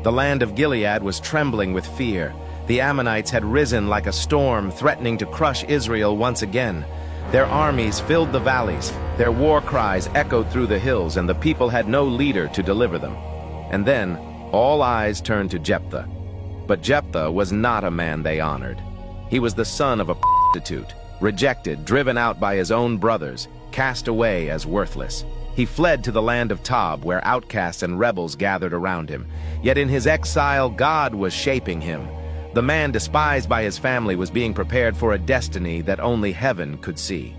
The land of Gilead was trembling with fear. The Ammonites had risen like a storm, threatening to crush Israel once again. Their armies filled the valleys, their war cries echoed through the hills, and the people had no leader to deliver them. And then, all eyes turned to Jephthah. But Jephthah was not a man they honored. He was the son of a prostitute, rejected, driven out by his own brothers, cast away as worthless. He fled to the land of Tob, where outcasts and rebels gathered around him. Yet in his exile, God was shaping him. The man despised by his family was being prepared for a destiny that only heaven could see.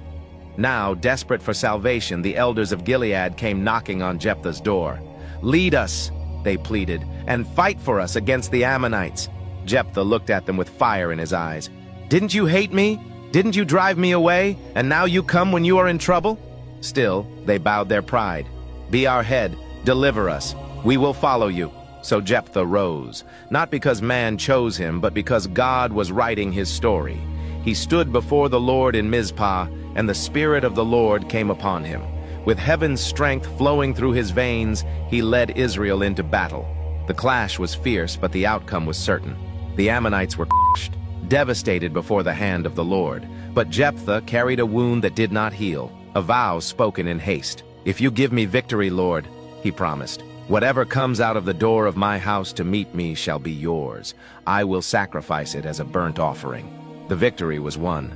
Now, desperate for salvation, the elders of Gilead came knocking on Jephthah's door. "Lead us," they pleaded, "and fight for us against the Ammonites." Jephthah looked at them with fire in his eyes. "Didn't you hate me? Didn't you drive me away? And now you come when you are in trouble?" Still, they bowed their pride. "Be our head, deliver us. We will follow you." So Jephthah rose, not because man chose him, but because God was writing his story. He stood before the Lord in Mizpah, and the Spirit of the Lord came upon him. With heaven's strength flowing through his veins, he led Israel into battle. The clash was fierce, but the outcome was certain. The Ammonites were crushed, devastated before the hand of the Lord. But Jephthah carried a wound that did not heal, a vow spoken in haste. "If you give me victory, Lord," he promised, "whatever comes out of the door of my house to meet me shall be yours. I will sacrifice it as a burnt offering." The victory was won.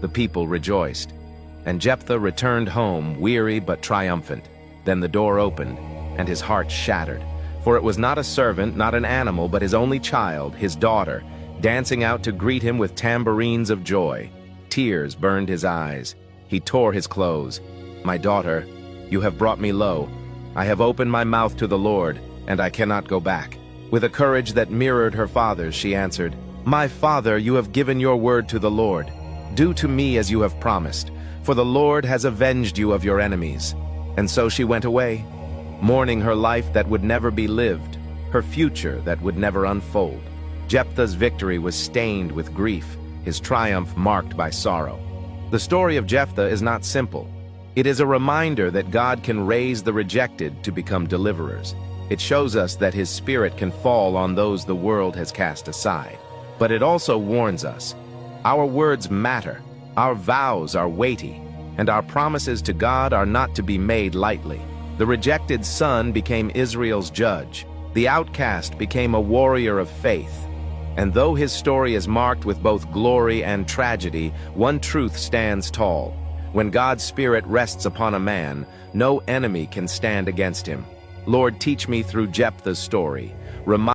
The people rejoiced. And Jephthah returned home, weary but triumphant. Then the door opened, and his heart shattered. For it was not a servant, not an animal, but his only child, his daughter, dancing out to greet him with tambourines of joy. Tears burned his eyes. He tore his clothes. "My daughter, you have brought me low. I have opened my mouth to the Lord, and I cannot go back." With a courage that mirrored her father's, she answered, "My father, you have given your word to the Lord. Do to me as you have promised, for the Lord has avenged you of your enemies." And so she went away, mourning her life that would never be lived, her future that would never unfold. Jephthah's victory was stained with grief, his triumph marked by sorrow. The story of Jephthah is not simple. It is a reminder that God can raise the rejected to become deliverers. It shows us that his spirit can fall on those the world has cast aside. But it also warns us. Our words matter, our vows are weighty, and our promises to God are not to be made lightly. The rejected son became Israel's judge. The outcast became a warrior of faith. And though his story is marked with both glory and tragedy, one truth stands tall. When God's Spirit rests upon a man, no enemy can stand against him. Lord, teach me through Jephthah's story.